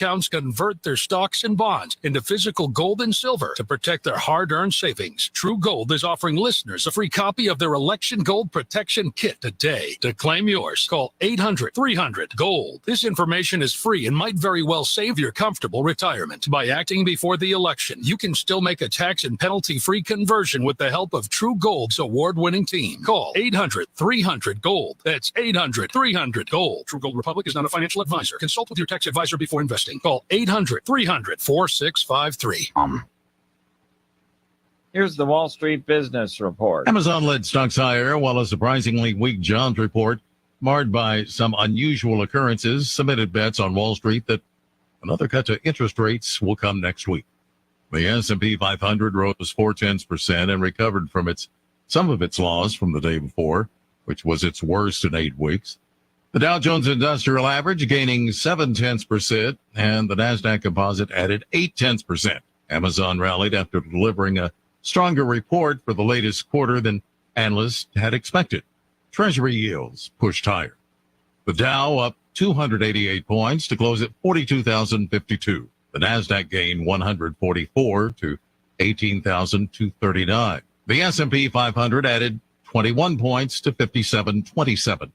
accounts convert their stocks and bonds into physical gold and silver to protect their hard-earned savings. True Gold is offering listeners a free copy of their Election Gold Protection Kit today. To claim yours, call 800-300-GOLD. This information is free and might very well save your comfortable retirement. By acting before the election, you can still make a tax and penalty-free conversion with the help of True Gold's award-winning team. Call 800-300-GOLD. That's 800-300-GOLD. True Gold Republic is not a financial advisor. Consult with your tax advisor before investing. Call 800-300-4653. Here's the Wall Street Business Report. Amazon led stocks higher, while a surprisingly weak jobs report, marred by some unusual occurrences, submitted bets on Wall Street that another cut to interest rates will come next week. The S&P 500 rose 0.4% and recovered from some of its loss from the day before, which was its worst in 8 weeks. The Dow Jones Industrial Average gaining 0.7%, and the Nasdaq Composite added 0.8%. Amazon rallied after delivering a stronger report for the latest quarter than analysts had expected. Treasury yields pushed higher. The Dow up 288 points to close at 42,052. The Nasdaq gained 144 to 18,239. The S&P 500 added 21 points to 5727.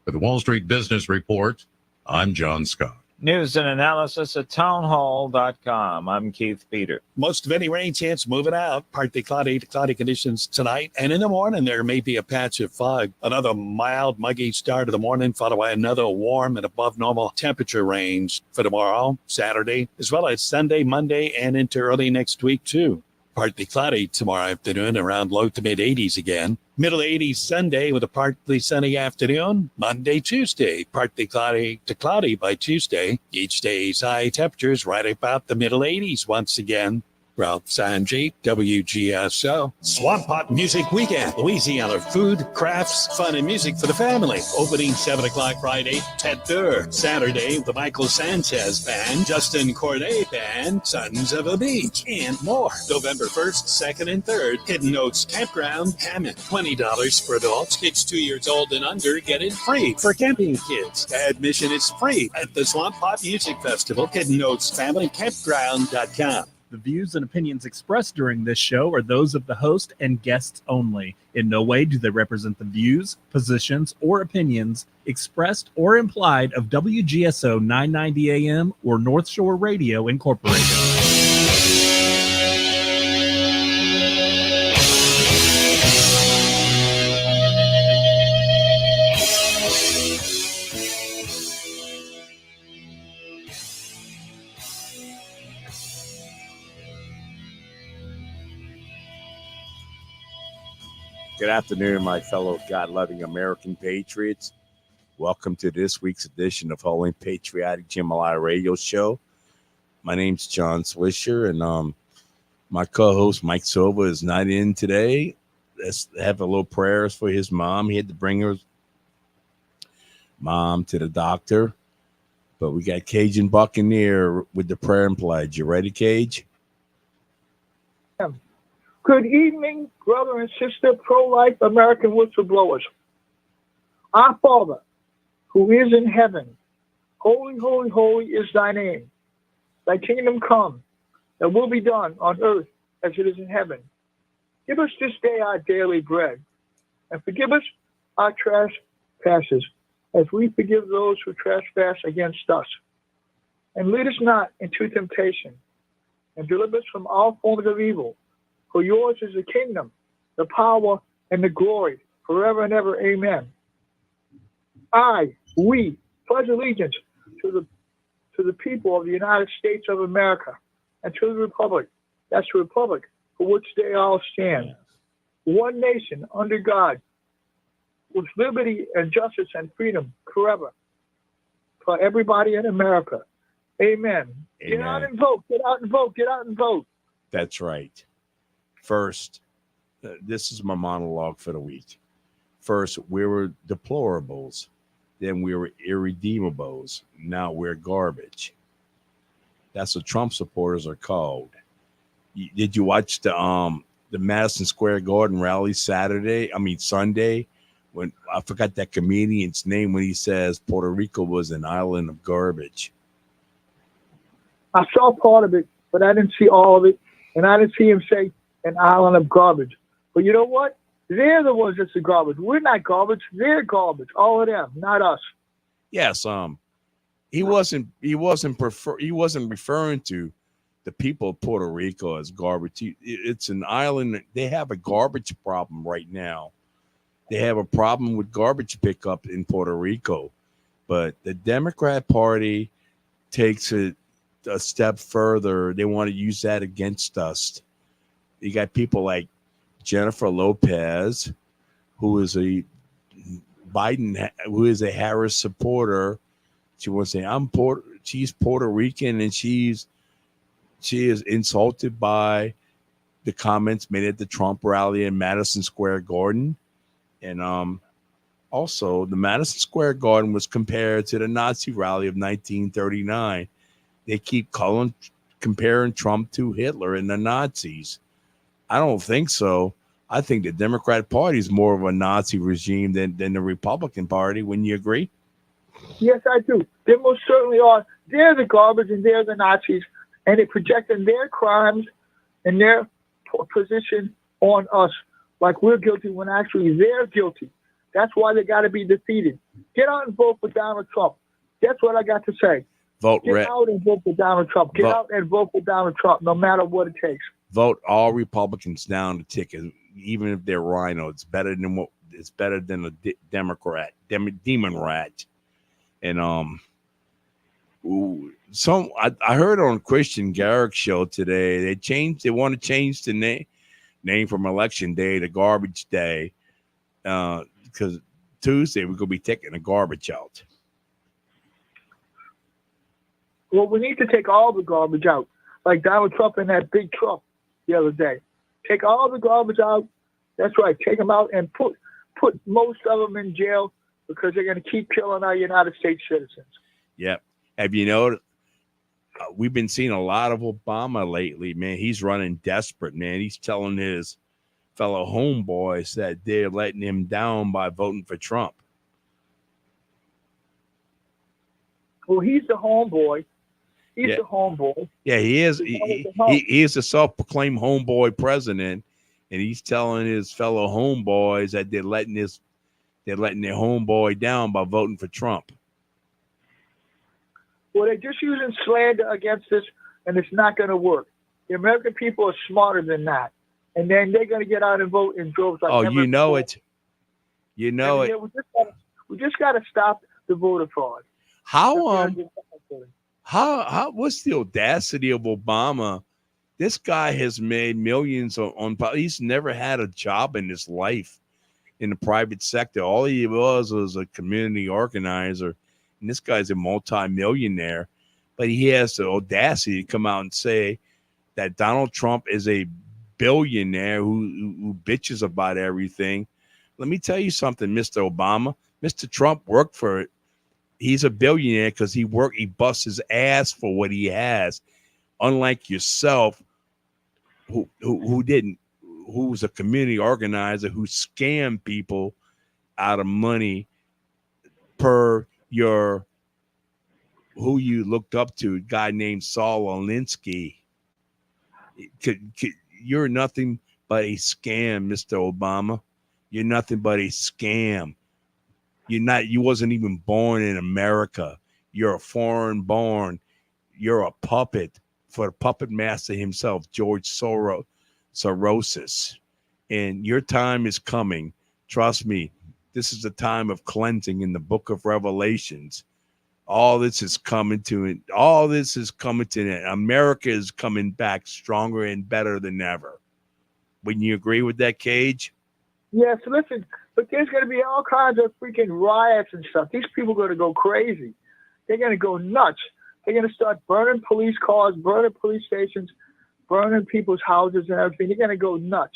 For the Wall Street Business Report, I'm John Scott. News and analysis at townhall.com. I'm Keith Peter. Most of any rain chance moving out. Partly cloudy conditions tonight. And in the morning, there may be a patch of fog. Another mild, muggy start of the morning, followed by another warm and above normal temperature range for tomorrow, Saturday, as well as Sunday, Monday, and into early next week, too. Partly cloudy tomorrow afternoon, around low to mid 80s again. Middle 80s Sunday with a partly sunny afternoon. Monday, Tuesday, partly cloudy to cloudy by Tuesday. Each day's high temperatures right about the middle 80s once again. Ralph Sanji, WGSO. Swamp Pot Music Weekend. Louisiana food, crafts, fun, and music for the family. Opening 7 o'clock Friday, Ted Durr. Saturday, the Michael Sanchez Band, Justin Corday Band, Sons of a Beach, and more. November 1st, 2nd, and 3rd, Hidden Oaks Campground, Hammond. $20 for adults. Kids 2 years old and under get it free for camping kids. Admission is free at the Swamp Pot Music Festival, Hidden Oaks Family Campground.com. The views and opinions expressed during this show are those of the host and guests only. In no way do they represent the views, positions, or opinions expressed or implied of WGSO 990 AM or North Shore Radio Incorporated. Good afternoon, my fellow God-loving American patriots. Welcome to this week's edition of Holy Patriotic Jambalaya Radio Show. My name's John Swisher, and my co-host Mike Silva is not in today. Let's have a little prayers for his mom. He had to bring her mom to the doctor. But we got Cajun Buccaneer with the prayer and pledge. You ready, Cage? Good evening, brother and sister, pro-life American whistleblowers. Our Father, who is in heaven, holy, holy, holy is thy name. Thy kingdom come, thy will be done on earth as it is in heaven. Give us this day our daily bread, and forgive us our trespasses, as we forgive those who trespass against us. And lead us not into temptation, and deliver us from all forms of evil. For yours is the kingdom, the power, and the glory, forever and ever. Amen. We pledge allegiance to the people of the United States of America and to the republic. That's the republic for which they all stand. One nation under God, with liberty and justice and freedom forever for everybody in America. Amen. Get out and vote. Get out and vote. Get out and vote. That's right. First, this is my monologue for the week. First, we were deplorables. Then we were irredeemables. Now we're garbage. That's what Trump supporters are called. Did you watch the Madison Square Garden rally Sunday? When I forgot that comedian's name when he says Puerto Rico was an island of garbage. I saw part of it, but I didn't see all of it. And I didn't see him say an island of garbage. But you know what? They're the ones that's the garbage. We're not garbage. They're garbage. All of them, not us. Yes. He wasn't referring to the people of Puerto Rico as garbage. It's an island. They have a garbage problem right now. They have a problem with garbage pickup in Puerto Rico. But the Democrat Party takes it a step further. They want to use that against us. You got people like Jennifer Lopez, who is a Harris supporter. She wants to say she's Puerto Rican, and she is insulted by the comments made at the Trump rally in Madison Square Garden. And also the Madison Square Garden was compared to the Nazi rally of 1939. They keep comparing Trump to Hitler and the Nazis. I don't think so. I think the Democrat Party is more of a Nazi regime than the Republican Party. Wouldn't you agree? Yes, I do. They most certainly are. They're the garbage and they're the Nazis, and they're projecting their crimes and their position on us like we're guilty when actually they're guilty. That's why they got to be defeated. Get out and vote for Donald Trump. That's what I got to say. Get out and vote for Donald Trump. Get out and vote for Donald Trump, no matter what it takes. Vote all Republicans down the ticket, even if they're rhino. It's better than a Democrat, demon rat. And I heard on Christian Garrick's show today they want to change the name from Election Day to Garbage Day, because Tuesday we're gonna be taking the garbage out. Well, we need to take all the garbage out, like Donald Trump in that big truck the other day. Take all the garbage out. That's right. Take them out and put most of them in jail because they're going to keep killing our United States citizens. Yep. Have you noticed? We've been seeing a lot of Obama lately, man. He's running desperate, man. He's telling his fellow homeboys that they're letting him down by voting for Trump. Well, he's the homeboy. He's the homeboy. Yeah, he is. He is a self-proclaimed homeboy president, and he's telling his fellow homeboys that they're letting their homeboy down by voting for Trump. Well, they're just using slander against us, and it's not going to work. The American people are smarter than that, and then they're going to get out and vote in droves. Like you know it. You know it. We just got to stop the voter fraud. What's the audacity of Obama? This guy has made millions on he's never had a job in his life in the private sector. All he was a community organizer, and this guy's a multi-millionaire, but he has the audacity to come out and say that Donald Trump is a billionaire who bitches about everything. Let me tell you something, Mr. Obama. Mr. Trump worked for it. He's a billionaire because he busts his ass for what he has. Unlike yourself, who was a community organizer who scammed people out of money per who you looked up to, a guy named Saul Alinsky. You're nothing but a scam, Mr. Obama. You're nothing but a scam. You wasn't even born in America. You're a foreign born. You're a puppet for the puppet master himself, George Soros. And your time is coming. Trust me, this is the time of cleansing in the book of Revelations. All this is coming to it. All this is coming to it. America is coming back stronger and better than ever. Wouldn't you agree with that, Cage? Yes, listen, but there's going to be all kinds of freaking riots and stuff. These people are going to go crazy. They're going to go nuts. They're going to start burning police cars, burning police stations, burning people's houses and everything. They're going to go nuts.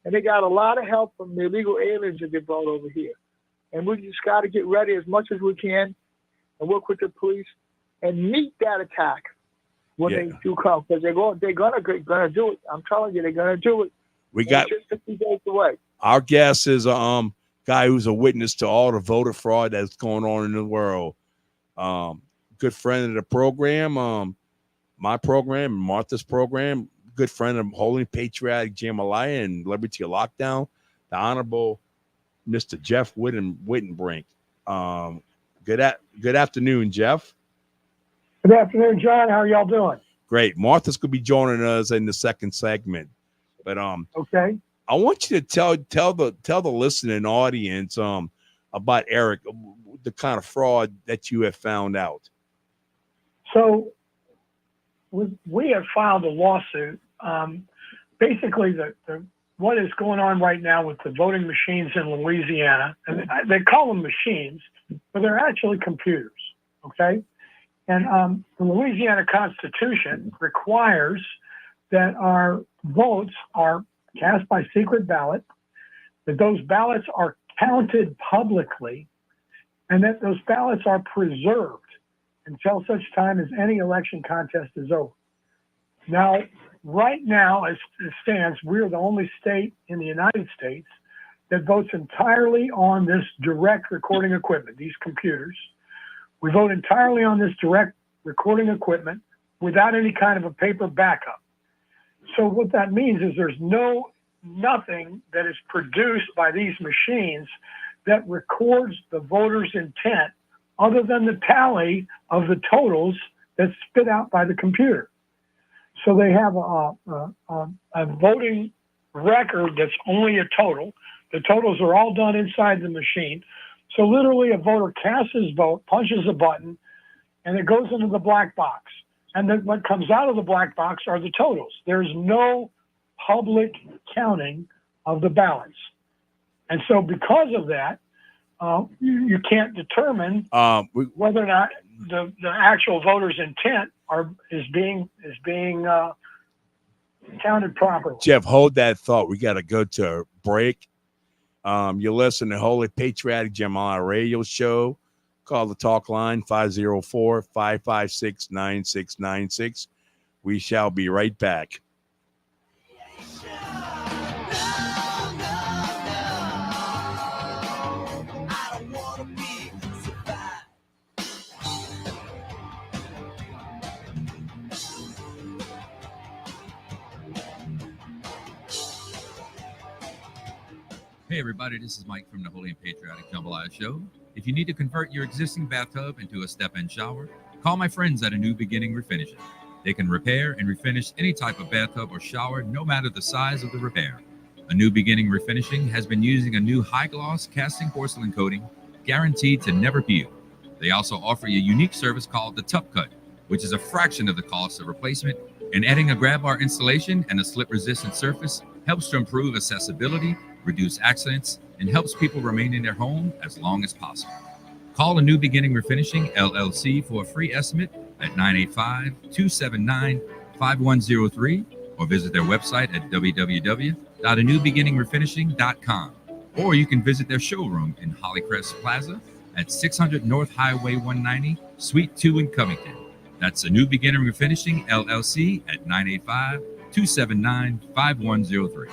And they got a lot of help from the illegal aliens that they brought over here. And we just got to get ready as much as we can and work with the police and meet that attack when they do come, because they're gonna do it. I'm telling you, they're gonna do it. We got just a few days away. Our guest is a guy who's a witness to all the voter fraud that's going on in the world. Good friend of the program, my program, Martha's program, good friend of Holy Patriotic Jambalaya and Liberty Lockdown, the Honorable Mr. Jeff Wittenbrink. Good afternoon, Jeff. Good afternoon, John. How are y'all doing? Great. Martha's could be joining us in the second segment, but okay. I want you to tell the listening audience about Eric, the kind of fraud that you have found out. So we have filed a lawsuit. Basically, what is going on right now with the voting machines in Louisiana, and they call them machines, but they're actually computers, okay? And the Louisiana Constitution requires that our votes are cast by secret ballot, that those ballots are counted publicly, and that those ballots are preserved until such time as any election contest is over. Now, right now, as it stands, we're the only state in the United States that votes entirely on this direct recording equipment, these computers. We vote entirely on this direct recording equipment without any kind of a paper backup. So what that means is there's nothing that is produced by these machines that records the voter's intent other than the tally of the totals that's spit out by the computer. So they have a voting record that's only a total. The totals are all done inside the machine. So literally a voter casts his vote, punches a button, and it goes into the black box. And then what comes out of the black box are the totals. There's no public counting of the ballots. And so because of that, you can't determine whether or not the actual voter's intent is being counted properly. Jeff, hold that thought. We got to go to a break. You listen to Holy Patriotic Jambalaya Radio Show. Call the talk line 504-556-9696. We shall be right back. Hey everybody, this is Mike from the Holy and Patriotic Jambalaya Show. If you need to convert your existing bathtub into a step-in shower, call my friends at A New Beginning Refinishing. They can repair and refinish any type of bathtub or shower, no matter the size of the repair. A New Beginning Refinishing has been using a new high-gloss casting porcelain coating, guaranteed to never peel. They also offer a unique service called the Tup Cut, which is a fraction of the cost of replacement, and adding a grab bar installation and a slip-resistant surface helps to improve accessibility, reduce accidents, and helps people remain in their home as long as possible. Call A New Beginning Refinishing, LLC for a free estimate at 985-279-5103 or visit their website at www.anewbeginningrefinishing.com. Or you can visit their showroom in Hollycrest Plaza at 600 North Highway 190, Suite 2 in Covington. That's A New Beginning Refinishing, LLC at 985-279-5103.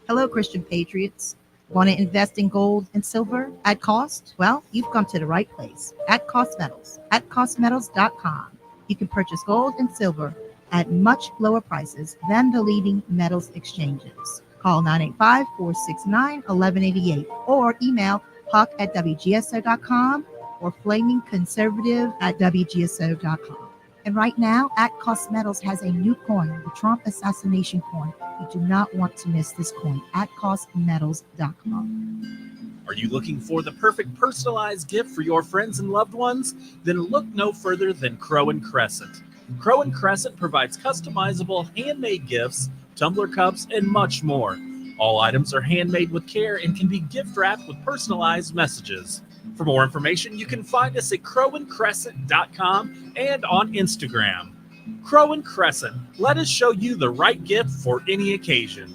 Hello, Christian Patriots. Want to invest in gold and silver at cost? Well, you've come to the right place. At Cost Metals. At costmetals.com. You can purchase gold and silver at much lower prices than the leading metals exchanges. Call 985-469-1188 or email huck@wgso.com or flamingconservative@wgso.com. And right now, At Cost Metals has a new coin, the Trump assassination coin. You do not want to miss this coin. At costmetals.com. Are you looking for the perfect personalized gift for your friends and loved ones? Then look no further than Crow and Crescent. Crow and Crescent provides customizable handmade gifts, tumbler cups, and much more. All items are handmade with care and can be gift wrapped with personalized messages. For more information, you can find us at crowandcrescent.com and on Instagram. Crow and Crescent, let us show you the right gift for any occasion.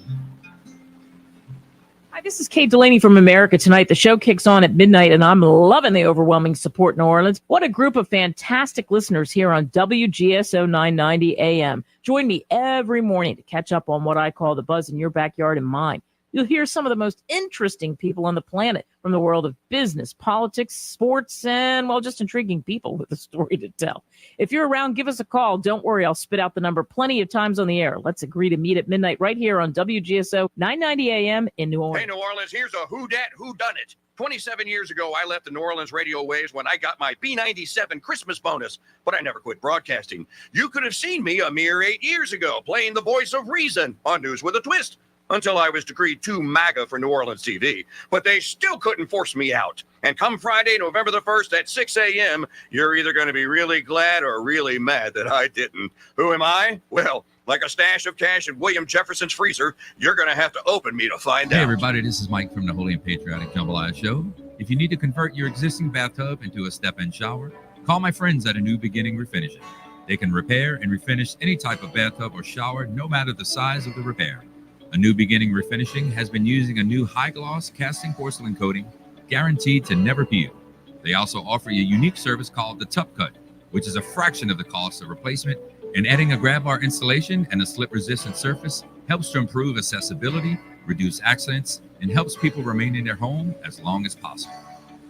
Hi, this is Kate Delaney from America Tonight. The show kicks on at midnight, and I'm loving the overwhelming support in New Orleans. What a group of fantastic listeners here on WGSO 990 AM. Join me every morning to catch up on what I call the buzz in your backyard and mine. You'll hear some of the most interesting people on the planet from the world of business, politics, sports, and, well, just intriguing people with a story to tell. If you're around, give us a call. Don't worry, I'll spit out the number plenty of times on the air. Let's agree to meet at midnight right here on WGSO 990 AM in New Orleans. Hey, New Orleans, here's a who-dat, who-done-it. 27 years ago, I left the New Orleans radio waves when I got my B97 Christmas bonus, but I never quit broadcasting. You could have seen me a mere 8 years ago playing the voice of reason on News with a Twist until I was decreed too MAGA for New Orleans TV. But they still couldn't force me out. And come Friday, November the 1st at 6 a.m., you're either going to be really glad or really mad that I didn't. Who am I? Well, like a stash of cash in William Jefferson's freezer, you're going to have to open me to find out. Hey, everybody, this is Mike from the Holy and Patriotic Jambalaya Show. If you need to convert your existing bathtub into a step-in shower, call my friends at A New Beginning Refinishing. They can repair and refinish any type of bathtub or shower, no matter the size of the repair. A New Beginning Refinishing has been using a new high-gloss casting porcelain coating, guaranteed to never peel. They also offer a unique service called the Tub Cut, which is a fraction of the cost of replacement, and adding a grab bar installation and a slip-resistant surface helps to improve accessibility, reduce accidents, and helps people remain in their home as long as possible.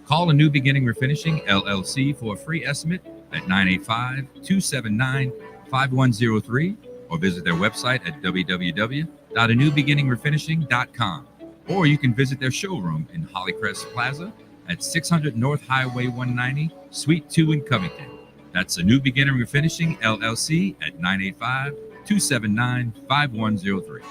Call A New Beginning Refinishing, LLC, for a free estimate at 985-279-5103 or visit their website at www.anewbeginningrefinishing.com. Or you can visit their showroom in Hollycrest Plaza at 600 North Highway 190, Suite 2 in Covington. That's A New Beginning Refinishing, LLC at 985-279-5103.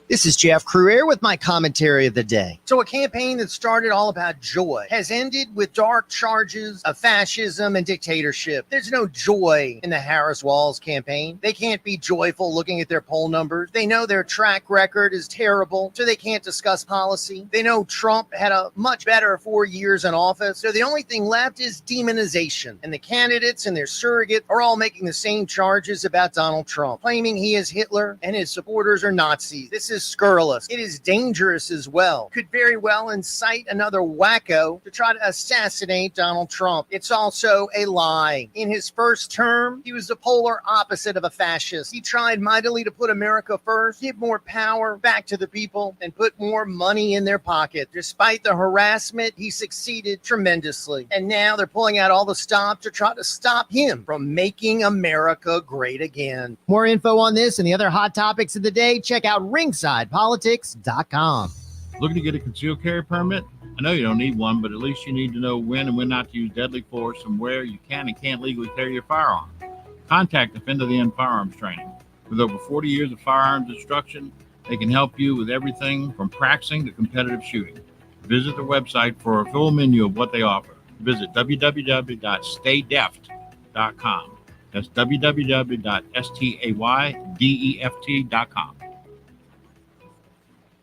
This is Jeff Cruier with my commentary of the day. So a campaign that started all about joy has ended with dark charges of fascism and dictatorship. There's no joy in the Harris-Walz campaign. They can't be joyful looking at their poll numbers. They know their track record is terrible, so they can't discuss policy. They know Trump had a much better 4 years in office, so the only thing left is demonization. And the candidates and their surrogate are all making the same charges about Donald Trump, claiming he is Hitler and his supporters are Nazis. This is scurrilous. It is dangerous as well. Could very well incite another wacko to try to assassinate Donald Trump. It's also a lie. In his first term, he was the polar opposite of a fascist. He tried mightily to put America first, give more power back to the people, and put more money in their pocket. Despite the harassment, he succeeded tremendously. And now they're pulling out all the stops to try to stop him from making America great again. More info on this and the other hot topics of the day, check out ringsidepolitics.com. Looking to get a concealed carry permit? I know you don't need one, but at least you need to know when and when not to use deadly force and where you can and can't legally carry your firearm. Contact Defend the End Firearms Training. With over 40 years of firearms instruction, they can help you with everything from practicing to competitive shooting. Visit their website for a full menu of what they offer. Visit www.staydeft.com. That's www.staydeft.com.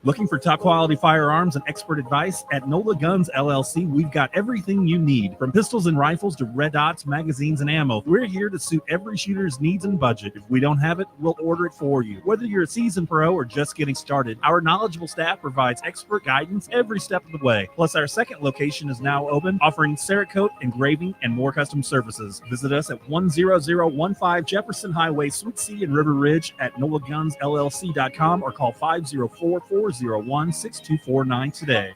Looking for top quality firearms and expert advice? At NOLA Guns LLC, we've got everything you need, from pistols and rifles to red dots, magazines, and ammo. We're here to suit every shooter's needs and budget. If we don't have it, we'll order it for you. Whether you're a seasoned pro or just getting started, our knowledgeable staff provides expert guidance every step of the way. Plus, our second location is now open, offering Cerakote, engraving, and more custom services. Visit us at 10015 Jefferson Highway, Suite C in River Ridge at NOLAGunsLLC.com or call 504-401-6249 today.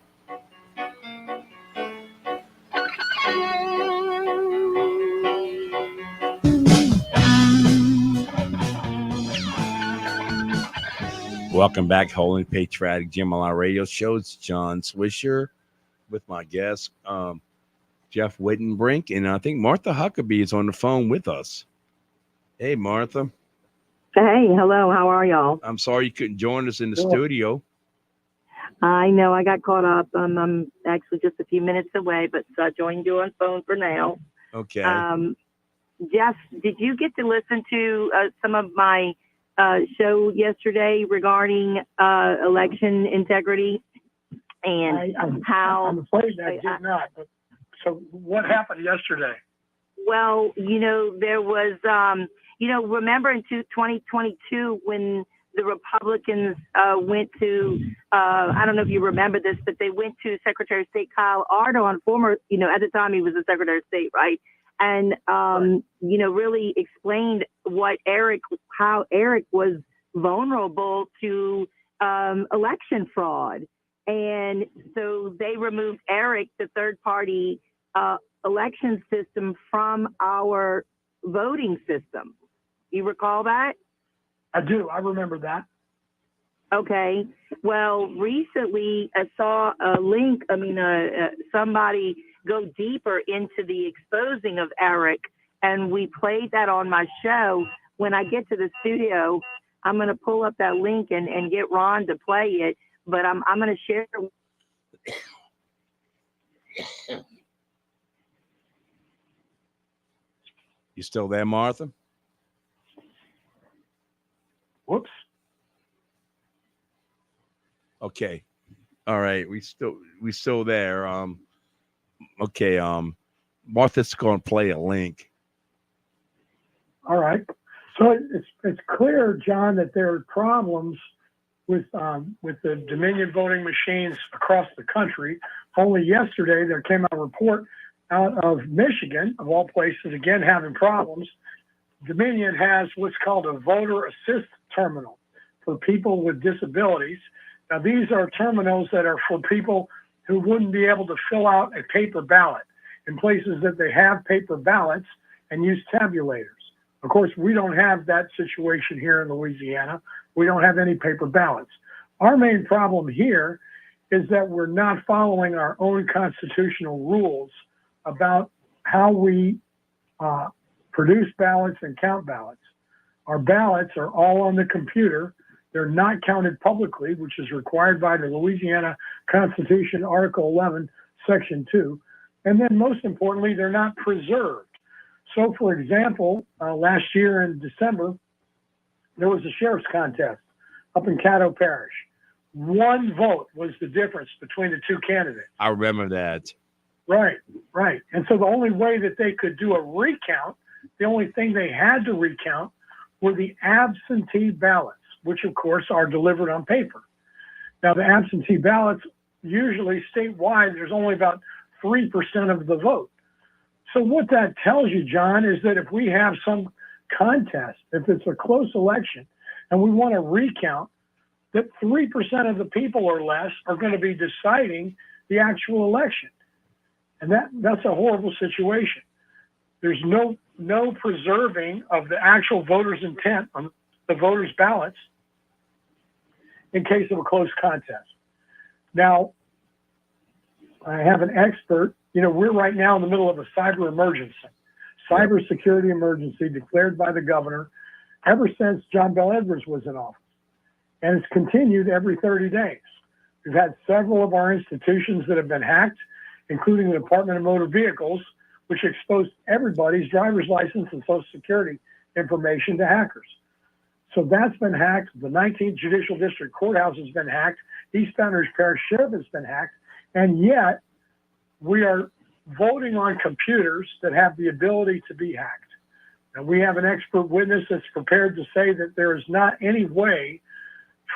Welcome back, Holy Patriotic Jambalaya Radio Show. It's John Swisher with my guest, Jeff Wittenbrink, and I think Martha Huckabee is on the phone with us. Hey, Martha. Hey, hello. How are y'all? I'm sorry you couldn't join us in the studio. I know I got caught up. I'm actually just a few minutes away, but I joined you on phone for now. Okay. Jeff, did you get to listen to some of my show yesterday regarding election integrity and how? I'm afraid I did not. But, so what happened yesterday? Well, there was, remember in 2022 when the Republicans went to, I don't know if you remember this, but they went to Secretary of State Kyle Ardoin, former, at the time he was the Secretary of State, right? And, really explained how Eric was vulnerable to election fraud. And so they removed ERIC, the third-party election system, from our voting system. You recall that? I do. I remember that. Okay. Well, recently I saw a link. Somebody go deeper into the exposing of ERIC, and we played that on my show. When I get to the studio, I'm going to pull up that link and get Ron to play it. But I'm going to share. You still there, Martha? Whoops. Okay. All right. We still there. Okay. Martha's going to play a link. All right. So it's clear, John, that there are problems with the Dominion voting machines across the country. Only yesterday there came out a report out of Michigan, of all places, again having problems. Dominion has what's called a voter assist terminal for people with disabilities. Now, these are terminals that are for people who wouldn't be able to fill out a paper ballot in places that they have paper ballots and use tabulators. Of course, we don't have that situation here in Louisiana. We don't have any paper ballots. Our main problem here is that we're not following our own constitutional rules about how we produce ballots and count ballots. Our ballots are all on the computer. They're not counted publicly, which is required by the Louisiana Constitution, Article 11, Section 2. And then most importantly, they're not preserved. So, for example, last year in December, there was a sheriff's contest up in Caddo Parish. One vote was the difference between the two candidates. I remember that. Right. And so the only way that they could do a recount, the only thing they had to recount were the absentee ballots, which of course are delivered on paper. Now, the absentee ballots, usually statewide, there's only about 3% of the vote. So what that tells you, John, is that if we have some contest, if it's a close election, and we want to recount, that 3% of the people or less are going to be deciding the actual election. And that's a horrible situation. There's no preserving of the actual voter's intent on the voters' ballots in case of a close contest. Now, I have an expert. We're right now in the middle of a cyber security emergency declared by the governor ever since John Bel Edwards was in office. And it's continued every 30 days. We've had several of our institutions that have been hacked, including the Department of Motor Vehicles, which exposed everybody's driver's license and Social Security information to hackers. So that's been hacked. The 19th Judicial District Courthouse has been hacked. East Founders Parish Sheriff has been hacked. And yet we are voting on computers that have the ability to be hacked. And we have an expert witness that's prepared to say that there is not any way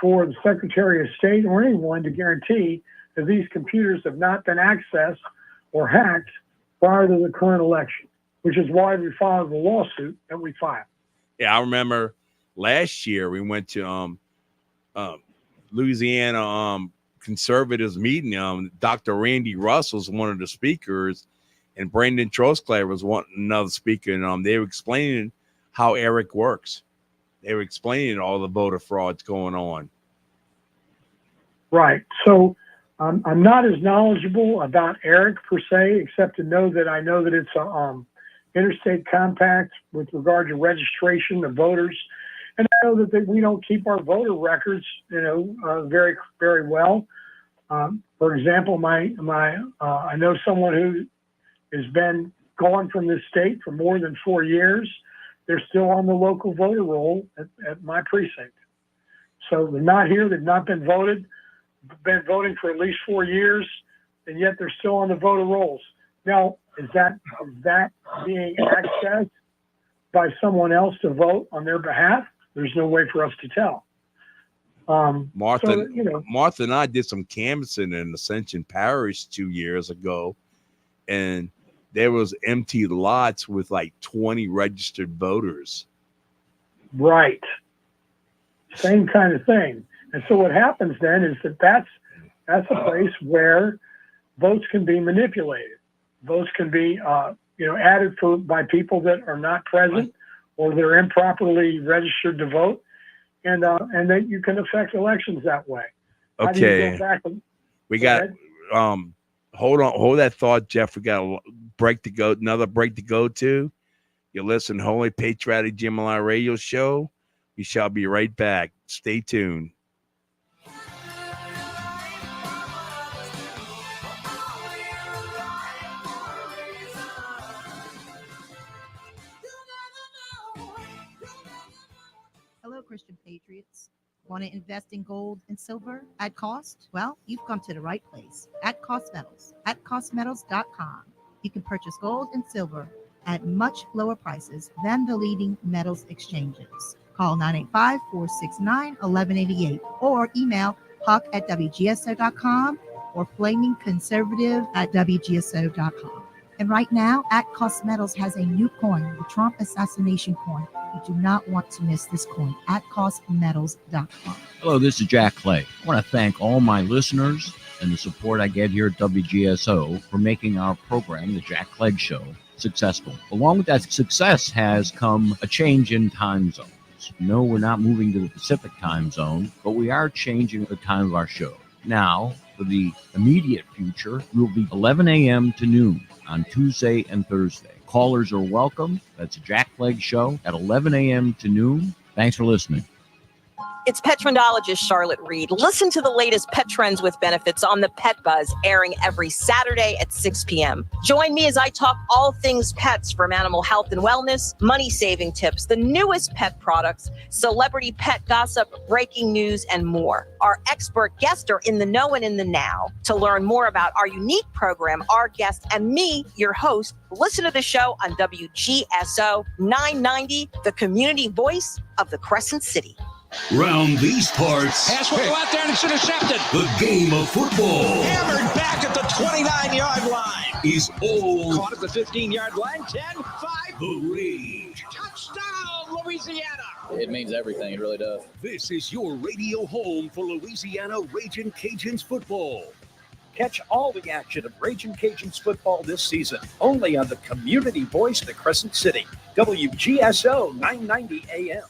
for the Secretary of State or anyone to guarantee that these computers have not been accessed or hacked prior to the current election, which is why we filed the lawsuit that we filed. Yeah, I remember last year we went to Louisiana conservatives meeting. Dr. Randy Russell's one of the speakers, and Brandon Trosclair was another speaker, and they were explaining how ERIC works. They were explaining all the voter frauds going on. Right. So I'm not as knowledgeable about ERIC per se, except to know that I know that it's a interstate compact with regard to registration of voters. And I know that we don't keep our voter records, very, very well. For example, I know someone who has been gone from this state for more than 4 years. They're still on the local voter roll at my precinct. So they're not here. They've not been voting for at least 4 years, and yet they're still on the voter rolls. Now, is that being accessed by someone else to vote on their behalf? There's no way for us to tell. Martha and I did some canvassing in Ascension Parish 2 years ago, and there was empty lots with like 20 registered voters. Right. Same kind of thing. And so what happens then is that's a place where votes can be manipulated. Votes can be, added by people that are not present or they're improperly registered to vote, and that you can affect elections that way. Okay. We got, hold that thought, Jeff. We got another break to go to. You listen to Holy Patriotic Jambalaya Radio Show. We shall be right back. Stay tuned. Hello, Christian Patriots. Want to invest in gold and silver at cost? Well, you've come to the right place. At Cost Metals. At costmetals.com. You can purchase gold and silver at much lower prices than the leading metals exchanges. Call 985-469-1188 or email huck@wgso.com or flamingconservative@wgso.com. And right now, At Cost Metals has a new coin, the Trump assassination coin. You do not want to miss this coin at costmetals.com. Hello, this is Jack Clay. I want to thank all my listeners and the support I get here at WGSO for making our program, The Jack Clegg Show, successful. Along with that success has come a change in time zones. No, we're not moving to the Pacific time zone, but we are changing the time of our show. Now, for the immediate future, we'll be 11 a.m. to noon on Tuesday and Thursday. Callers are welcome. That's a Jack Clegg Show at 11 a.m. to noon. Thanks for listening. It's pet trendologist Charlotte Reed. Listen to the latest pet trends with benefits on the Pet Buzz, airing every Saturday at 6 p.m. Join me as I talk all things pets, from animal health and wellness, money-saving tips, the newest pet products, celebrity pet gossip, breaking news, and more. Our expert guests are in the know and in the now. To learn more about our unique program, our guest, and me, your host, listen to the show on WGSO 990, the community voice of the Crescent City. Round these parts, pass will go out there and it's intercepted. The game of football Hammered back at the 29-yard line. Is all caught at the 15-yard line. 10-5. The rage. Touchdown, Louisiana. It means everything. It really does. This is your radio home for Louisiana Ragin' Cajuns football. Catch all the action of Ragin' Cajuns football this season only on the community voice of the Crescent City, WGSO 990 AM.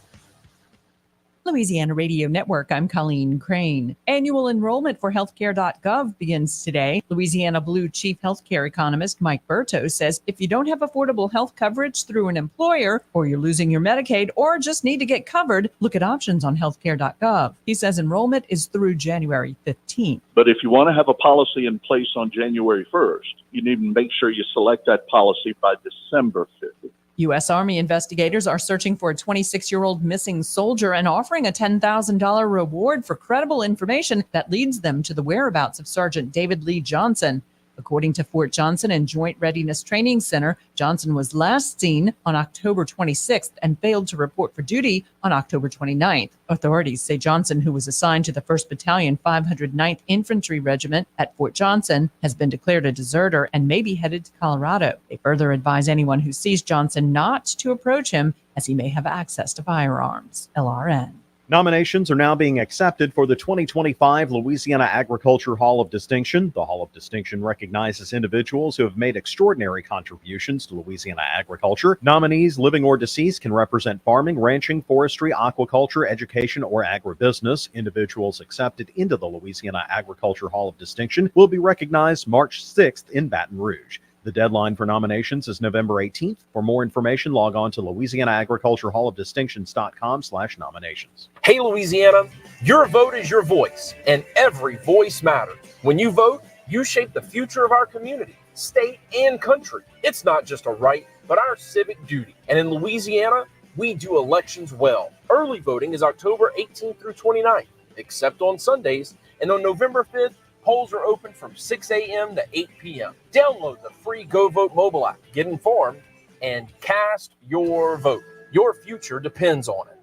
Louisiana Radio Network, I'm Colleen Crane. Annual enrollment for healthcare.gov begins today. Louisiana Blue Chief Healthcare Economist Mike Berto says if you don't have affordable health coverage through an employer, or you're losing your Medicaid, or just need to get covered, look at options on healthcare.gov. He says enrollment is through January 15th. But if you want to have a policy in place on January 1st, you need to make sure you select that policy by December 5th. U.S. Army investigators are searching for a 26-year-old missing soldier and offering a $10,000 reward for credible information that leads them to the whereabouts of Sergeant David Lee Johnson. According to Fort Johnson and Joint Readiness Training Center, Johnson was last seen on October 26th and failed to report for duty on October 29th. Authorities say Johnson, who was assigned to the 1st Battalion 509th Infantry Regiment at Fort Johnson, has been declared a deserter and may be headed to Colorado. They further advise anyone who sees Johnson not to approach him, as he may have access to firearms. LRN. Nominations are now being accepted for the 2025 Louisiana Agriculture Hall of Distinction. The Hall of Distinction recognizes individuals who have made extraordinary contributions to Louisiana agriculture. Nominees, living or deceased, can represent farming, ranching, forestry, aquaculture, education, or agribusiness. Individuals accepted into the Louisiana Agriculture Hall of Distinction will be recognized March 6th in Baton Rouge. The deadline for nominations is November 18th. For more information, log on to LouisianaAgricultureHallOfDistinctions.com/nominations. Hey, Louisiana, your vote is your voice, and every voice matters. When you vote, you shape the future of our community, state, and country. It's not just a right, but our civic duty. And in Louisiana, we do elections well. Early voting is October 18th through 29th, except on Sundays. And on November 5th, polls are open from 6 a.m. to 8 p.m. Download the free Go Vote mobile app, get informed, and cast your vote. Your future depends on it.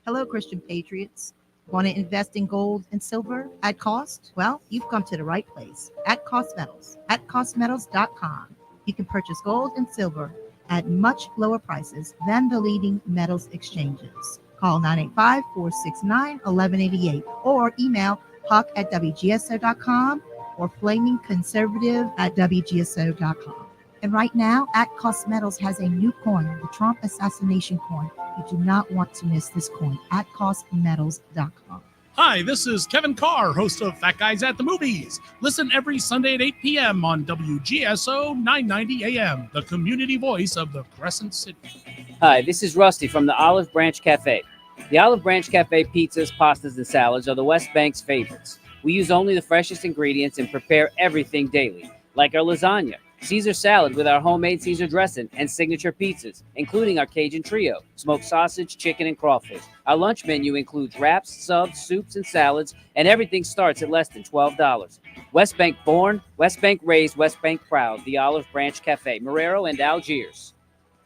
Hello, Christian Patriots. Want to invest in gold and silver at cost? Well, you've come to the right place. At Cost Metals. At costmetals.com. You can purchase gold and silver at much lower prices than the leading metals exchanges. Call 985-469-1188 or email huck@wgso.com or flamingconservative@wgso.com. And right now, At Cost Metals has a new coin, the Trump assassination coin. You do not want to miss this coin. AtCostMetals.com. Hi, this is Kevin Carr, host of Fat Guys at the Movies. Listen every Sunday at 8 p.m. on WGSO 990 AM, the community voice of the Crescent City. Hi, this is Rusty from the Olive Branch Cafe. The Olive Branch Cafe pizzas, pastas, and salads are the West Bank's favorites. We use only the freshest ingredients and prepare everything daily, like our lasagna, Caesar salad with our homemade Caesar dressing, and signature pizzas, including our Cajun trio, smoked sausage, chicken, and crawfish. Our lunch menu includes wraps, subs, soups, and salads, and everything starts at less than $12. West Bank born, West Bank raised, West Bank proud. The Olive Branch Cafe, Marrero and Algiers.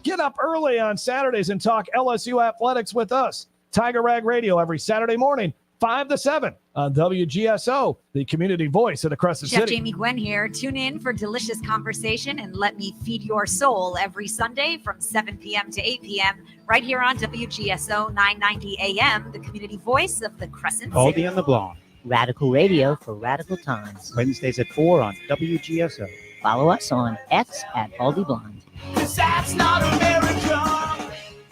Get up early on Saturdays and talk LSU athletics with us. Tiger Rag Radio every Saturday morning, 5 to 7 on WGSO, the community voice of the Crescent Chef City. Jamie Gwen here. Tune in for delicious conversation and let me feed your soul every Sunday from 7 p.m. to 8 p.m. right here on WGSO 990 AM, the community voice of the Crescent Oldie City. and the Blonde. Radical Radio for Radical Times. Wednesdays at 4 on WGSO. Follow us on X at Oldie Blonde. That's not America.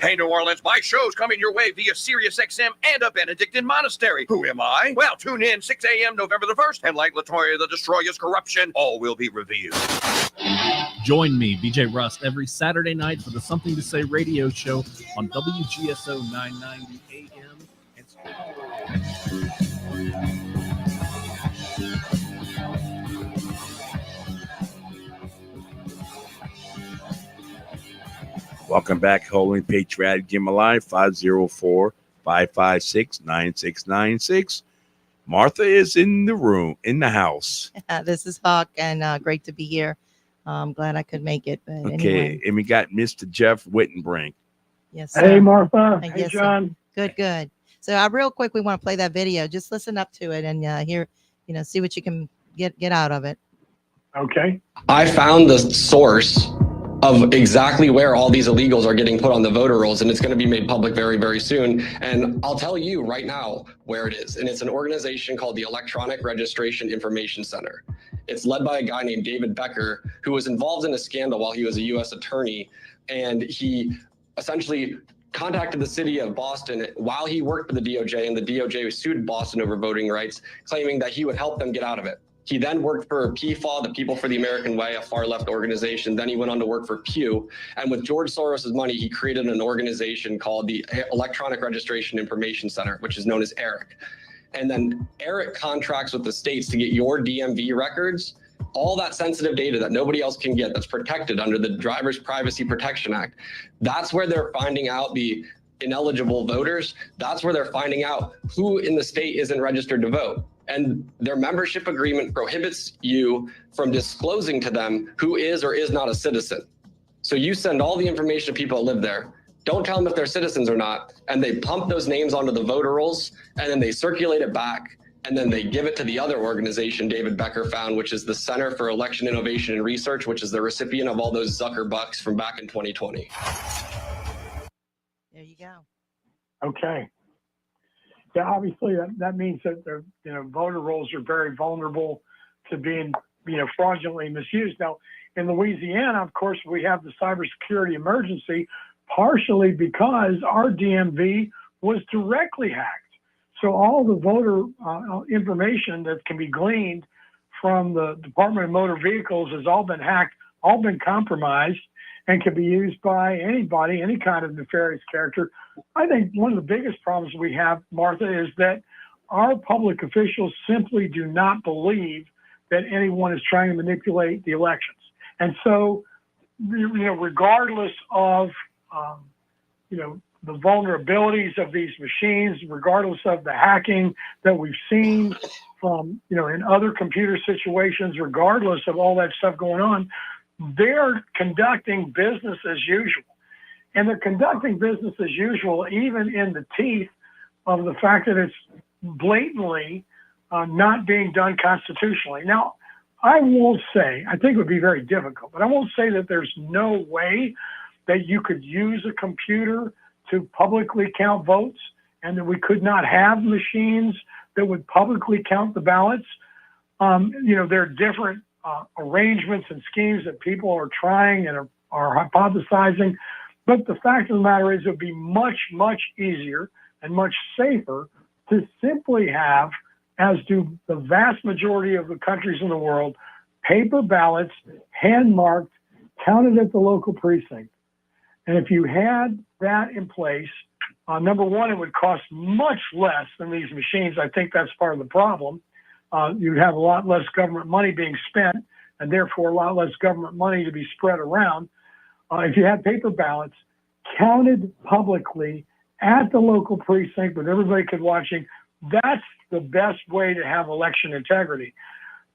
Hey, New Orleans, my show's coming your way via SiriusXM and a Benedictine monastery. Who am I? Well, tune in 6 a.m. November the 1st, and like Latoya the Destroyer's corruption, all will be revealed. Join me, BJ Rust, every Saturday night for the Something to Say radio show on WGSO 990 AM. Welcome back, Holy Patriotic Jambalaya, 504-556-9696. Martha is in the room, in the house. This is Huck, and great to be here. I'm glad I could make it. But Okay, anyway. and we got Mr. Jeff Wittenbrink. Yes. Hey, sir. Martha. Hey, Hey, yes, sir. John. Good. So real quick, we want to play that video. Just listen up to it and hear, see what you can get out of it. Okay. I found the source of exactly where all these illegals are getting put on the voter rolls, and it's going to be made public very, very soon. And I'll tell you right now where it is. And it's an organization called the Electronic Registration Information Center. It's led by a guy named David Becker, who was involved in a scandal while he was a U.S. attorney. And he essentially contacted the city of Boston while he worked for the DOJ, and the DOJ sued Boston over voting rights, claiming that he would help them get out of it. He then worked for PFAW, the People for the American Way, a far-left organization. Then he went on to work for Pew. And with George Soros' money, he created an organization called the Electronic Registration Information Center, which is known as ERIC. And then ERIC contracts with the states to get your DMV records, all that sensitive data that nobody else can get, that's protected under the Driver's Privacy Protection Act. That's where they're finding out the ineligible voters. That's where they're finding out who in the state isn't registered to vote. And their membership agreement prohibits you from disclosing to them who is or is not a citizen. So you send all the information to people that live there. Don't tell them if they're citizens or not. And they pump those names onto the voter rolls, and then they circulate it back. And then they give it to the other organization David Becker found, which is the Center for Election Innovation and Research, which is the recipient of all those Zucker bucks from back in 2020. There you go. Okay. Yeah, obviously that means that their voter rolls are very vulnerable to being fraudulently misused. Now, in Louisiana, of course, we have the cybersecurity emergency, partially because our DMV was directly hacked. So all the voter information that can be gleaned from the Department of Motor Vehicles has all been hacked, all been compromised, and can be used by anybody, any kind of nefarious character. I think one of the biggest problems we have, Martha, is that our public officials simply do not believe that anyone is trying to manipulate the elections. And so, regardless of, the vulnerabilities of these machines, regardless of the hacking that we've seen from, in other computer situations, regardless of all that stuff going on, they're conducting business as usual. And they're conducting business as usual, even in the teeth of the fact that it's blatantly not being done constitutionally. Now, I won't say, I think it would be very difficult, but I won't say that there's no way that you could use a computer to publicly count votes, and that we could not have machines that would publicly count the ballots. There are different arrangements and schemes that people are trying and are hypothesizing. But the fact of the matter is, it would be much, much easier and much safer to simply have, as do the vast majority of the countries in the world, paper ballots, hand-marked, counted at the local precinct. And if you had that in place, number one, it would cost much less than these machines. I think that's part of the problem. You'd have a lot less government money being spent, and therefore a lot less government money to be spread around. If you had paper ballots counted publicly at the local precinct with everybody could watching, that's the best way to have election integrity.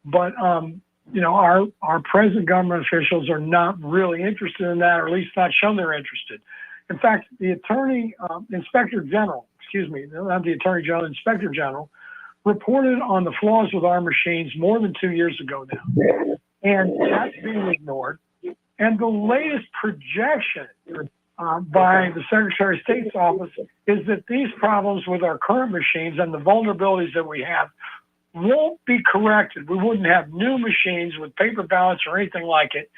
But our present government officials are not really interested in that, or at least not shown they're interested. In fact, the Inspector General, reported on the flaws with our machines more than 2 years ago now. And that's being ignored. And the latest projection by the Secretary of State's office is that these problems with our current machines and the vulnerabilities that we have won't be corrected. We wouldn't have new machines with paper ballots or anything like it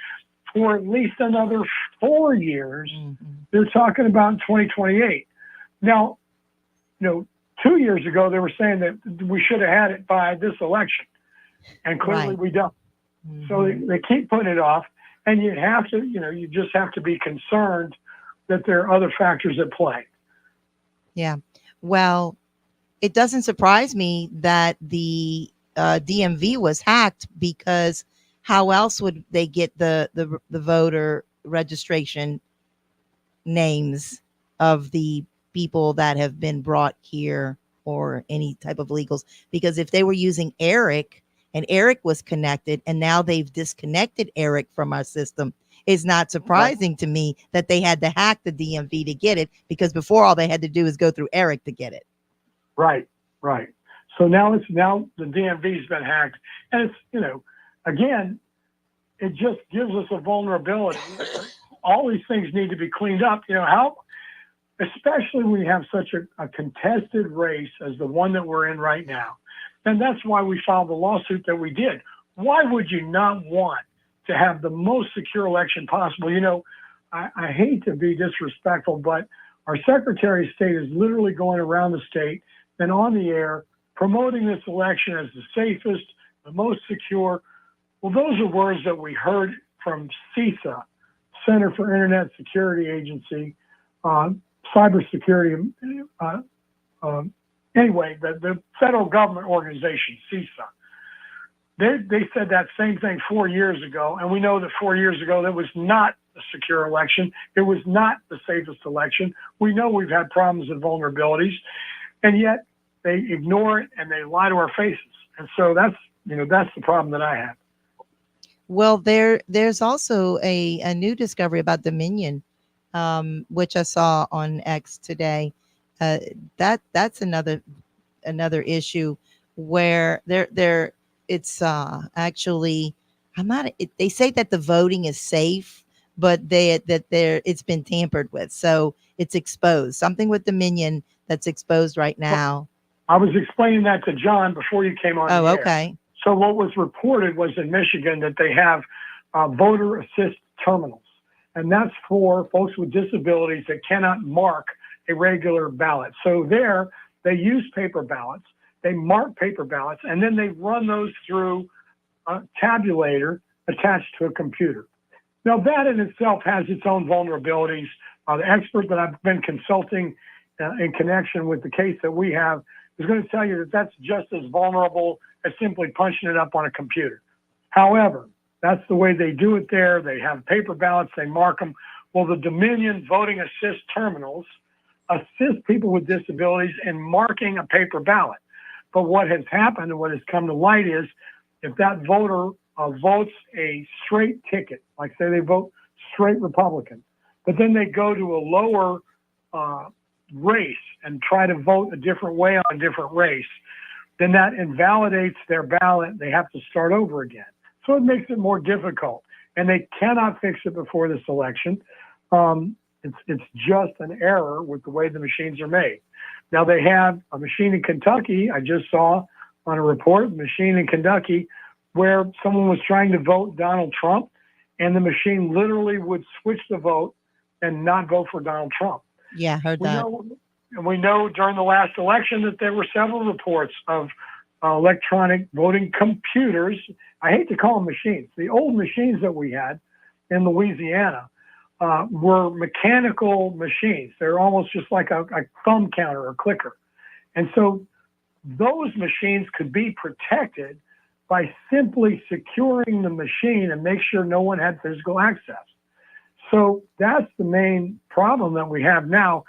for at least another 4 years. They're talking about 2028. Now, 2 years ago, they were saying that we should have had it by this election, and clearly we don't. So they keep putting it off, and you just have to be concerned that there are other factors at play. Yeah. Well, it doesn't surprise me that the DMV was hacked, because how else would they get the voter registration names of the people that have been brought here or any type of legals? Because if they were using Eric and Eric was connected, and now they've disconnected Eric from our system, it's not surprising to me that they had to hack the DMV to get it, because before all they had to do is go through Eric to get it. Right. So now the DMV's been hacked, and it's, again, it just gives us a vulnerability. All these things need to be cleaned up. Especially when you have such a contested race as the one that we're in right now. And that's why we filed the lawsuit that we did. Why would you not want to have the most secure election possible? I hate to be disrespectful, but our Secretary of State is literally going around the state and on the air promoting this election as the safest, the most secure. Well, those are words that we heard from CISA, Center for Internet Security Agency, cybersecurity. Anyway, the federal government organization, CISA. They said that same thing 4 years ago, and we know that 4 years ago that was not a secure election. It was not the safest election. We know we've had problems and vulnerabilities, and yet they ignore it and they lie to our faces. And so that's the problem that I have. Well, there's also a new discovery about Dominion, which I saw on X today. That's another issue where it's actually, they say that the voting is safe, but it's been tampered with, so it's exposed. Something with Dominion that's exposed right now. I was explaining that to John before you came on. Oh, okay. So what was reported was in Michigan that they have voter assist terminals, and that's for folks with disabilities that cannot mark a regular ballot. So there, they use paper ballots, they mark paper ballots, and then they run those through a tabulator attached to a computer. Now, that in itself has its own vulnerabilities. The expert that I've been consulting in connection with the case that we have is going to tell you that that's just as vulnerable as simply punching it up on a computer. However, that's the way they do it there. They have paper ballots, they mark them. Well, the Dominion voting assist terminals assist people with disabilities in marking a paper ballot. But what has happened and what has come to light is, if that voter votes a straight ticket, like say they vote straight Republican, but then they go to a lower race and try to vote a different way on a different race, then that invalidates their ballot. They have to start over again. So it makes it more difficult, and they cannot fix it before this election. It's just an error with the way the machines are made. Now, they have a machine in Kentucky. I just saw on a report, a machine in Kentucky where someone was trying to vote Donald Trump, and the machine literally would switch the vote and not vote for Donald Trump. Yeah, heard that. We know during the last election that there were several reports of electronic voting computers. I hate to call them machines. The old machines that we had in Louisiana were mechanical machines. They're almost just like a thumb counter or clicker. And so those machines could be protected by simply securing the machine and make sure no one had physical access. So that's the main problem that we have now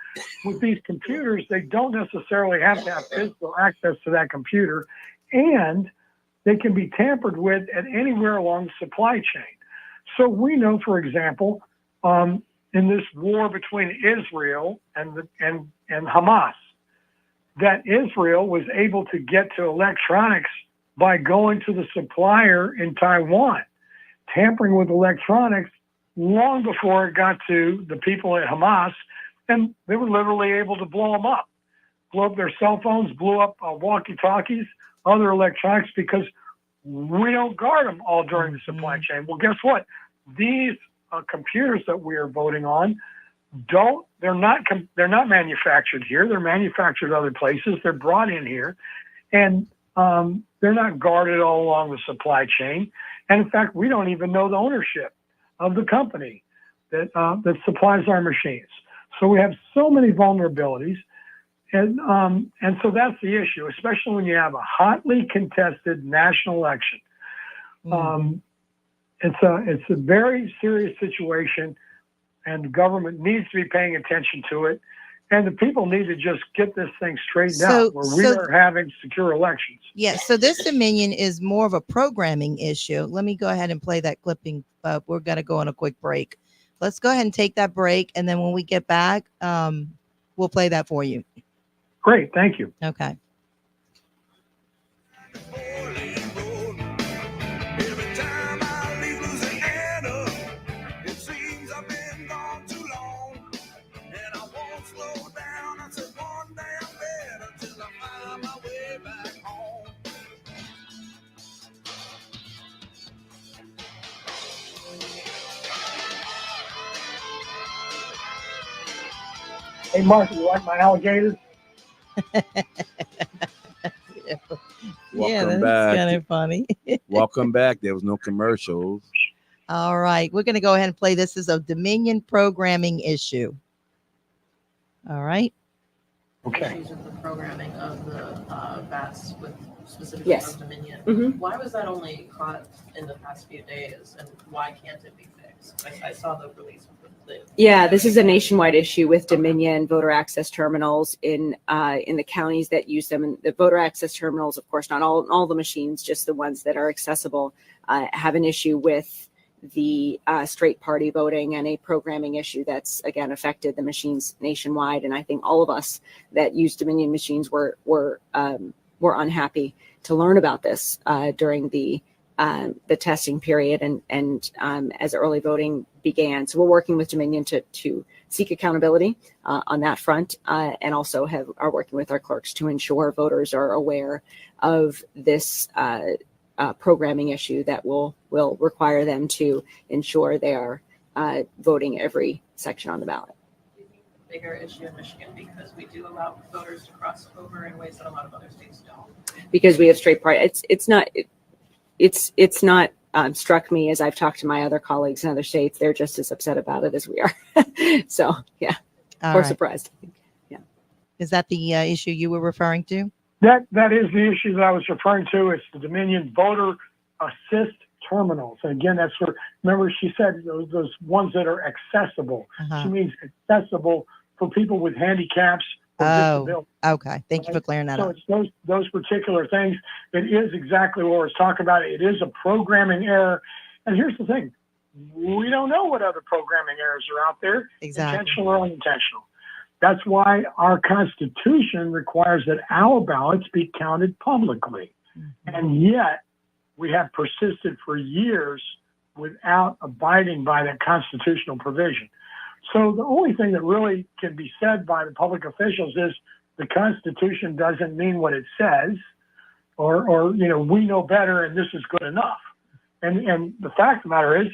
with these computers. They don't necessarily have to have physical access to that computer, and they can be tampered with at anywhere along the supply chain. So we know, for example, in this war between Israel and Hamas, that Israel was able to get to electronics by going to the supplier in Taiwan, tampering with electronics long before it got to the people at Hamas, and they were literally able to blow them up, blow up their cell phones, blew up walkie-talkies, other electronics, because we don't guard them all during the supply chain. Well, guess what? These computers that we are voting on they're not manufactured here. They're manufactured other places. They're brought in here, and they're not guarded all along the supply chain. And in fact, we don't even know the ownership of the company that supplies our machines. So we have so many vulnerabilities, and so that's the issue, especially when you have a hotly contested national election. It's a very serious situation, and the government needs to be paying attention to it, and the people need to just get this thing straightened out, where we are having secure elections. Yeah, so this Dominion is more of a programming issue. Let me go ahead and play that clipping. We're going to go on a quick break. Let's go ahead and take that break, and then when we get back, we'll play that for you. Great, thank you. Okay. Hey, Mark, you like my alligators? Yeah, that's kind of funny. Welcome back. There was no commercials. All right, we're going to go ahead and play. This is a Dominion programming issue. All right. Okay. Issues with the programming of the bats with specifically Yes. from Dominion. Mhm. Why was that only caught in the past few days, and why can't it be fixed? I saw the release of the Yeah, this is a nationwide issue with Dominion voter access terminals in the counties that use them. And the voter access terminals, of course, not all the machines, just the ones that are accessible, have an issue with the straight party voting and a programming issue that's again affected the machines nationwide. And I think all of us that use Dominion machines were unhappy to learn about this during the testing period and as early voting began. So we're working with Dominion to seek accountability on that front, and also are working with our clerks to ensure voters are aware of this programming issue that will require them to ensure they are voting every section on the ballot. bigger issue in Michigan because we do allow voters to cross over in ways that a lot of other states don't. Because we have straight party. It's not struck me as I've talked to my other colleagues in other states. They're just as upset about it as we are. So yeah, we're surprised. Yeah. Is that the issue you were referring to? That is the issue that I was referring to. It's the Dominion voter assist terminals. And again, that's for, remember she said those ones that are accessible. She means accessible for people with handicaps or disabilities. Okay. Thank you for clearing that up. So it's those particular things. It is exactly what we're talking about. It is a programming error. And here's the thing. We don't know what other programming errors are out there, intentional or unintentional. That's why our Constitution requires that our ballots be counted publicly. And yet we have persisted for years without abiding by that constitutional provision. So the only thing that really can be said by the public officials is the Constitution doesn't mean what it says, or we know better and this is good enough. And the fact of the matter is,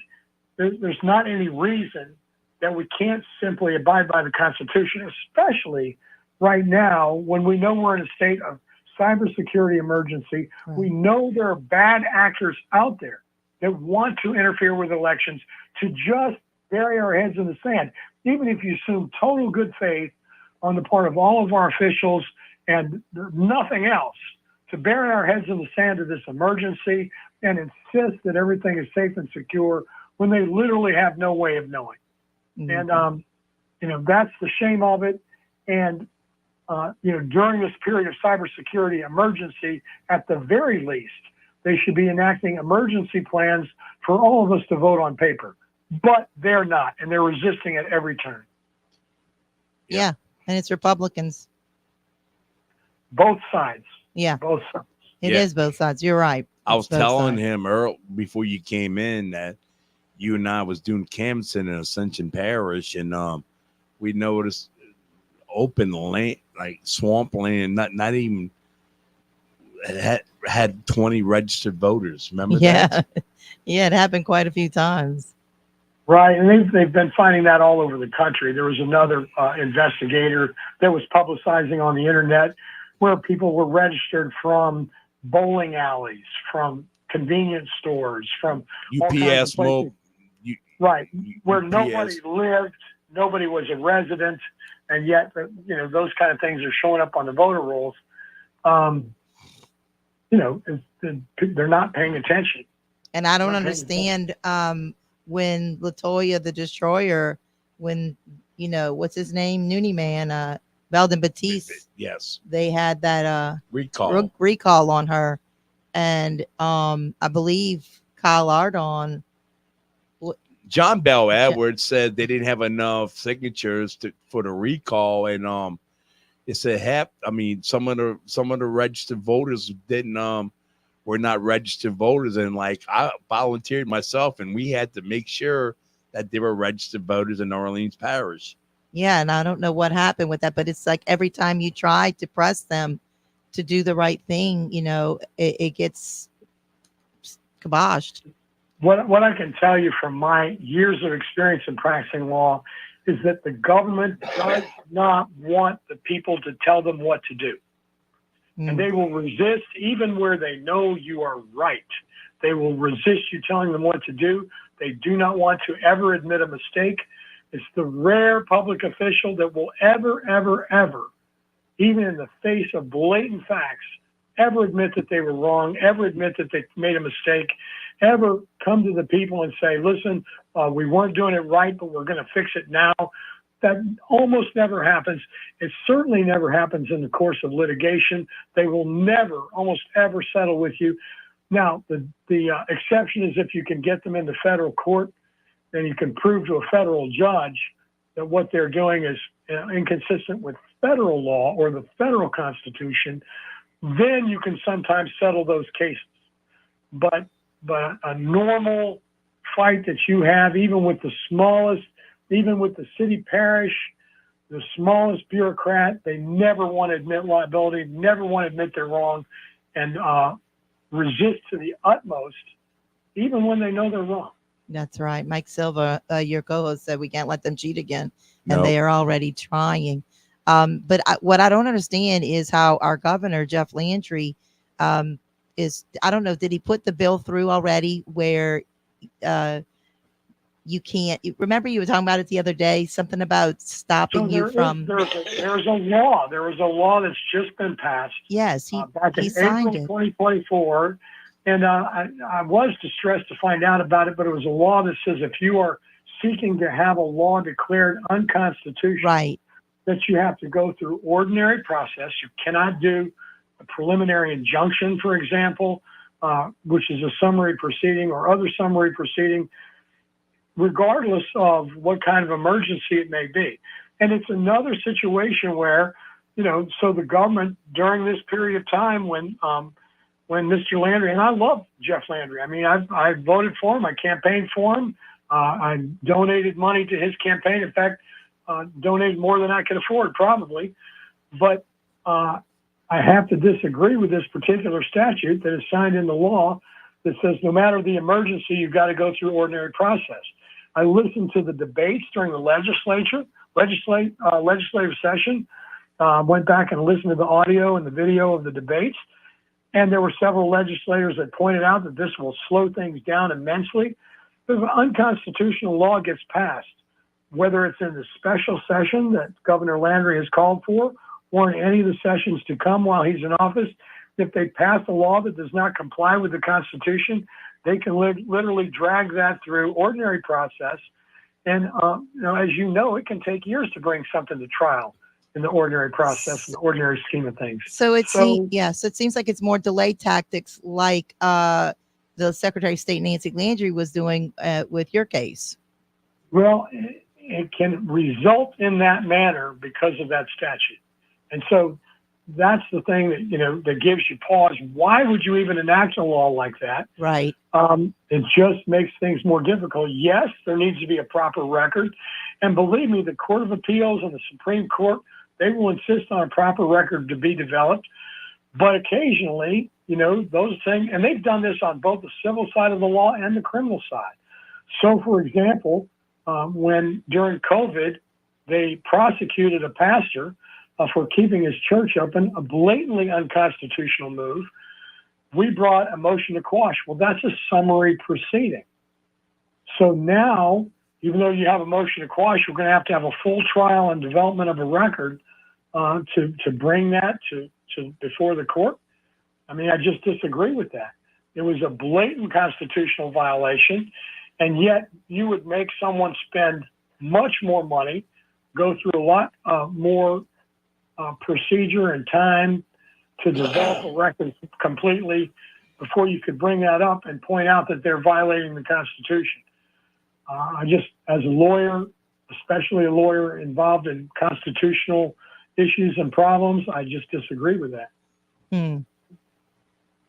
there's not any reason that we can't simply abide by the Constitution, especially right now when we know we're in a state of cybersecurity emergency. Right. We know there are bad actors out there that want to interfere with elections to just bury our heads in the sand. Even if you assume total good faith on the part of all of our officials and nothing else, to bury our heads in the sand of this emergency and insist that everything is safe and secure when they literally have no way of knowing. Mm-hmm. And, that's the shame of it. And, during this period of cybersecurity emergency, at the very least, they should be enacting emergency plans for all of us to vote on paper. But they're not, and they're resisting at every turn. Yeah, and it's Republicans. Both sides. Yeah. Both sides. It is both sides. You're right. I was telling him Earl before you came in that you and I was doing canvassing in Ascension Parish, and we noticed open land, like swamp land, not even had 20 registered voters. Remember that? Yeah, it happened quite a few times. Right, and they've been finding that all over the country. There was another investigator that was publicizing on the internet where people were registered from bowling alleys, from convenience stores, from UPS mobile. Right, where nobody lived, nobody was a resident, and yet those kind of things are showing up on the voter rolls. They're not paying attention. And I don't understand when LaToya the Destroyer, when what's his name, Noonie Man, Belden Batiste. Yes, they had that recall on her, and I believe Kyle Ardon. John Bell Edwards said they didn't have enough signatures for the recall, and it said some of the registered voters didn't were not registered voters, and I volunteered myself, and we had to make sure that they were registered voters in Orleans Parish. Yeah, and I don't know what happened with that, but it's like every time you try to press them to do the right thing, it gets kiboshed. What I can tell you from my years of experience in practicing law is that the government does not want the people to tell them what to do. And they will resist even where they know you are right. They will resist you telling them what to do. They do not want to ever admit a mistake. It's the rare public official that will ever, even in the face of blatant facts, ever admit that they were wrong, ever admit that they made a mistake, ever come to the people and say, listen, we weren't doing it right, but we're going to fix it now. That almost never happens. It certainly never happens in the course of litigation. They will never, almost ever settle with you. Now, the exception is if you can get them into federal court, then you can prove to a federal judge that what they're doing is inconsistent with federal law or the federal Constitution. Then you can sometimes settle those cases. But a normal fight that you have, even with the smallest, even with the city parish, the smallest bureaucrat, they never want to admit liability, never want to admit they're wrong, and resist to the utmost, even when they know they're wrong. That's right. Mike Silva, your co-host, said we can't let them cheat again, and they are already trying. But what I don't understand is how our governor, Jeff Landry, is, I don't know, did he put the bill through already where you can't, remember you were talking about it the other day, something about stopping you from. There's a law. There was a law that's just been passed. Yes, back in he signed April it. 2024. And I was distressed to find out about it, but it was a law that says if you are seeking to have a law declared unconstitutional, right, that you have to go through ordinary process. You cannot do a preliminary injunction, for example, which is a summary proceeding or other summary proceeding, regardless of what kind of emergency it may be. And it's another situation where, so the government during this period of time when Mr. Landry, and I love Jeff Landry. I mean, I voted for him. I campaigned for him. I donated money to his campaign. In fact, donated more than I could afford, probably. But I have to disagree with this particular statute that is signed into law that says no matter the emergency, you've got to go through ordinary process. I listened to the debates during the legislative session, went back and listened to the audio and the video of the debates. And there were several legislators that pointed out that this will slow things down immensely. If an unconstitutional law gets passed, whether it's in the special session that Governor Landry has called for, or in any of the sessions to come while he's in office, if they pass a law that does not comply with the Constitution, they can literally drag that through ordinary process. And as you know, it can take years to bring something to trial in the ordinary process, in the ordinary scheme of things. So it seems like it's more delay tactics, like the Secretary of State Nancy Landry was doing with your case. Well, it can result in that manner because of that statute. And so that's the thing that, that gives you pause. Why would you even enact a law like that? Right. It just makes things more difficult. Yes, there needs to be a proper record. And believe me, the Court of Appeals and the Supreme Court, they will insist on a proper record to be developed. But occasionally, those things, and they've done this on both the civil side of the law and the criminal side. So, for example, when during COVID, they prosecuted a pastor for keeping his church open, a blatantly unconstitutional move. We brought a motion to quash. Well, that's a summary proceeding. So now, even though you have a motion to quash, we're going to have a full trial and development of a record to bring that to before the court. I mean, I just disagree with that. It was a blatant constitutional violation, and yet you would make someone spend much more money, go through a lot more procedure and time to develop a record completely before you could bring that up and point out that they're violating the Constitution. I just, as a lawyer, especially a lawyer involved in constitutional issues and problems, I just disagree with that.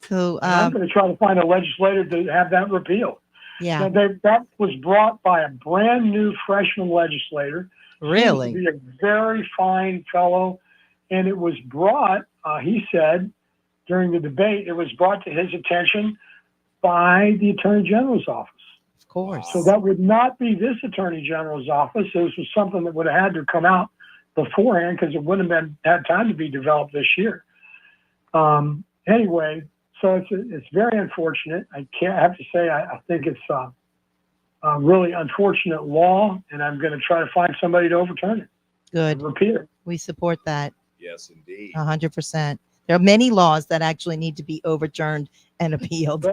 So I'm going to try to find a legislator to have that repealed. Yeah. Now, that was brought by a brand new freshman legislator. Really? Seems to be a very fine fellow. And it was brought, he said, during the debate, it was brought to his attention by the Attorney General's office. Of course. So that would not be this Attorney General's office. This was something that would have had to come out beforehand because it wouldn't have had time to be developed this year. Anyway, so it's very unfortunate. I have to say I think it's a really unfortunate law, and I'm going to try to find somebody to overturn it. Good. Repeal it. We support that. Yes, indeed. 100%. There are many laws that actually need to be overturned and appealed.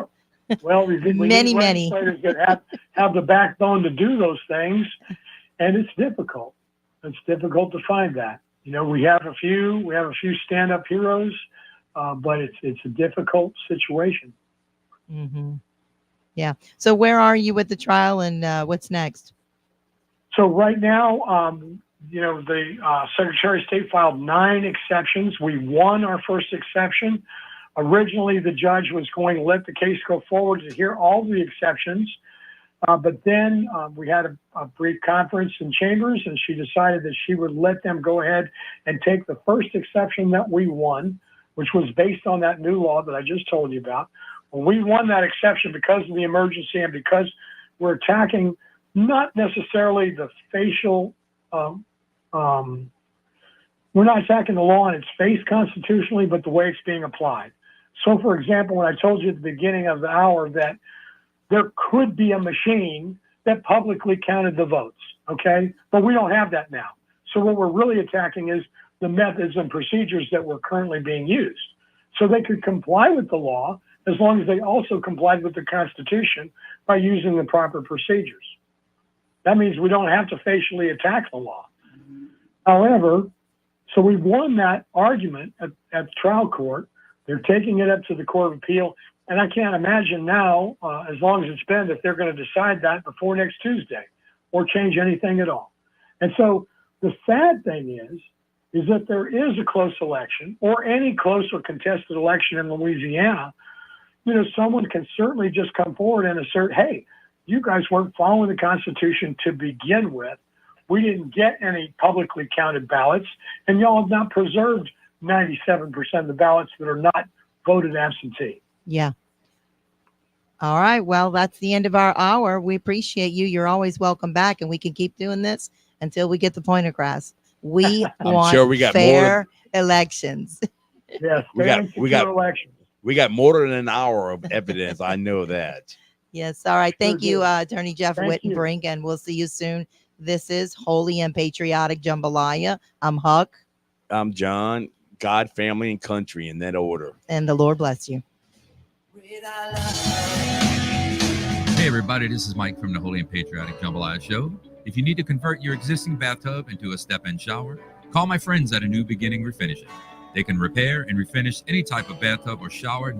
Well, we many. need legislators that have the backbone to do those things, and it's difficult. It's difficult to find that. We have a few stand-up heroes, but it's a difficult situation. Mm-hmm. Yeah. So where are you with the trial, and what's next? So right now, the Secretary of State filed 9 exceptions. We won our first exception. Originally, the judge was going to let the case go forward to hear all the exceptions. But then we had a brief conference in chambers, and she decided that she would let them go ahead and take the first exception that we won, which was based on that new law that I just told you about. When we won that exception because of the emergency and because we're attacking not necessarily the facial we're not attacking the law in its face constitutionally, but the way it's being applied. So, for example, when I told you at the beginning of the hour that there could be a machine that publicly counted the votes, okay? But we don't have that now. So what we're really attacking is the methods and procedures that were currently being used. So they could comply with the law as long as they also complied with the Constitution by using the proper procedures. That means we don't have to facially attack the law. However, so we've won that argument at the trial court. They're taking it up to the Court of Appeal. And I can't imagine now, as long as it's been, that they're going to decide that before next Tuesday or change anything at all. And so the sad thing is that there is a close election or any close or contested election in Louisiana. Someone can certainly just come forward and assert, hey, you guys weren't following the Constitution to begin with. We didn't get any publicly counted ballots, and y'all have not preserved 97% of the ballots that are not voted absentee. Yeah. All right. Well, that's the end of our hour. We appreciate you. You're always welcome back, and we can keep doing this until we get the point across. We want sure we got fair elections. Yes, we got elections. We got more than an hour of evidence. I know that. Yes. All right. Thank you, Attorney Jeff Thank you. Wittenbrink, and we'll see you soon. This is Holy and Patriotic Jambalaya. I'm Huck. I'm John. God, family, and country in that order. And the Lord bless you. Hey everybody, this is Mike from the Holy and Patriotic Jambalaya Show. If you need to convert your existing bathtub into a step-in shower, call my friends at A New Beginning Refinishing. They can repair and refinish any type of bathtub or shower.